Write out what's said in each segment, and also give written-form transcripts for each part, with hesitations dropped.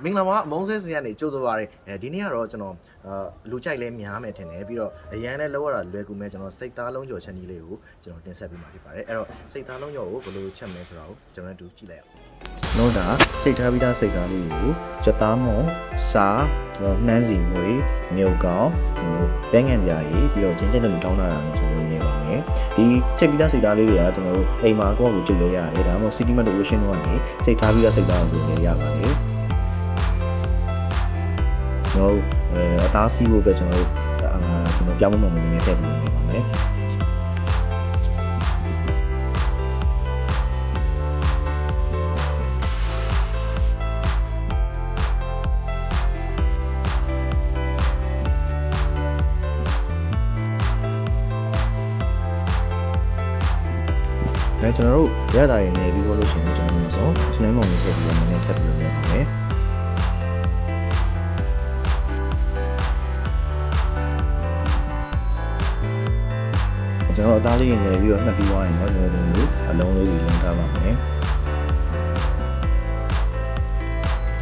မင်္ဂလာပါမုံဆဲစီကနေကြိုးစိုးပါရဒီနေ့ကတော့ကျွန်တော်လူကြိုက်လဲများမယ်ထင်တယ်ပြီးတော့အရန်လဲလောက်ရတာလွယ်ကူမဲ့ကျွန်တော်စိတ်သားလုံးကျော်ချက်ကြီးလေးကိုကျွန်တော်တင်ဆက်ပေးမှာဖြစ်ပါတယ်အဲ့တော့စိတ်သားလုံးကျော်ကိုဘယ်လိုချက်မလဲဆိုတာကိုကျွန်တော်တို့ကြည့်လိုက်အောင်နော်ဒါစိတ်ထားပြီးသားစိတ်သားလေးကိုချက်သားမုံစားနှမ်းစီငွေမြုပ်ကောင်ဘဲငန်ပြားကြီးပြီးတော့ချင်းချင်းလည်းတောင်းလာတာနဲ့ကျွန်တော်နေပါမယ်ဒီချက်ပြီးသားစိတ်သားလေးတွေကကျွန်တော်တို့အိမ်မှာကိုယ့်ကိုကြည့်လို့ရတယ်ဒါမှမဟုတ် City Metro Ocean တို့ကနေစိတ်ထားပြီးသားစိတ်သားကိုနေရပါတယ်ကျွန်တော်အသားစီးဖို့ပဲကျွန်တော်ပြောင်းမမှန်နေနေထည့်ပြီးနေပါမယ်ကျွန်တော်တို့ရတာရည်နေပြီးလို့ရှိရင်ကျွန်တော်တို့ဆိုစနေမုံလေးထည့်ပြီးတော့နည်းနည်းထပ်ပြီးလုပ်ရပါမယ်ကျွန်တော်အသားလေးနေပြီးတော့နှက်ပြီးသွားရင်တော့ကျွန်တော်တို့အလုံးလေးတွေလုံးထားပါမယ်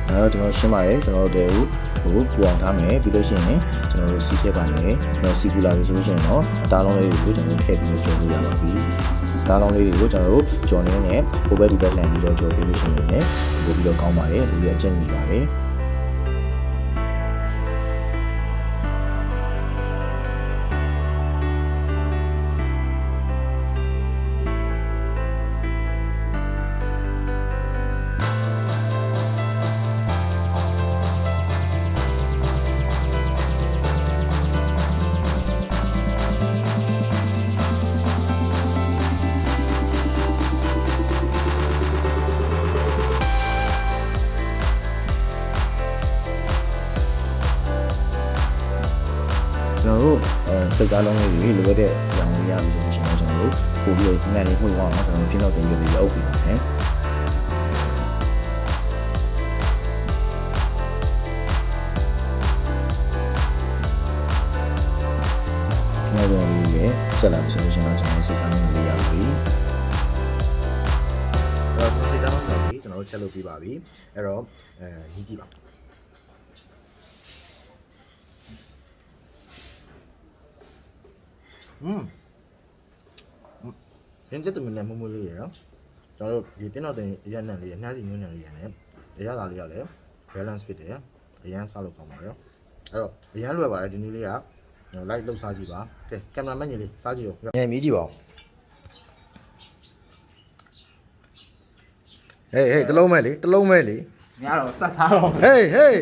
အဲတော့ကျွန်တော်ရှင်းပါတယ်ကျွန်တော်တို့ကိုပူအောင်ထားမယ်ပြီးလို့ရှိရင်ကျွန်တော်တို့စီးထည့်ပါမယ်နောက်စီကူလာပြီဆိုလို့ရှိရင်တော့အသားလုံးလေးတွေကိုကျွန်တော်တို့ထည့်ပြီးကြော်လို့ရပါပြီဒါလုံးလေးတွေကိုကျွန်တော်တို့ကြော်နေနဲ့ဟိုဘက်ဒီဘက်လှန်ပြီးတော့ကြော်ပေးလို့ရှိရင်လည်းပို့ပြီးတော့ကောင်းပါတယ်လူရဲ့အကျင့်ကြီးပါတယ်ကျွန်တော်တို့စိတ်သားလုံးလေးတွေလိုအပ်တဲ့အကြောင်းလေးရပြီဆိုရင်ကျွန်တော်တို့ပို့ပြီးတော့ငန်းလေးမှုအောင်ကျွန်တော်ပြင်းတော့တင်ပြီးအုပ်ပြီးပါမယ်ကျွန်တော်တို့လေးဆက်လာပြီဆိုရင်ကျွန်တော်စိတ်သားလုံးလေးရပြီအဲ့တော့စိတ်သားလုံးလေးကျွန်တော်တို့ချက်လုပ်ပြီးပါပြီအဲ့တော့ညီကြည့်ပါရင်းချက်တမနဲ့မမလေးရယ်ကျွန်တော်တို့ဒီပြင်းတော့တင်ရန်နံလေးရနှားစီမျိုးနံလေးရနဲ့ရရတာလေးရလဲ balance ဖြစ်တယ်အရန်စားလို့ကောင်းပါရောအဲ့တော့အရန်လွယ်ပါတယ်ဒီနည်းလေးကလိုက်လှုပ်စားကြည့်ပါကဲကင်မရာမန်ကြီးလေးစားကြည့်အောင်ညံမြည်ကြည့်ပါဦးဟေးတလုံးမဲ့လေတလုံးမဲ့လေမရတော့စတ်စားတော့ဟေးဟေး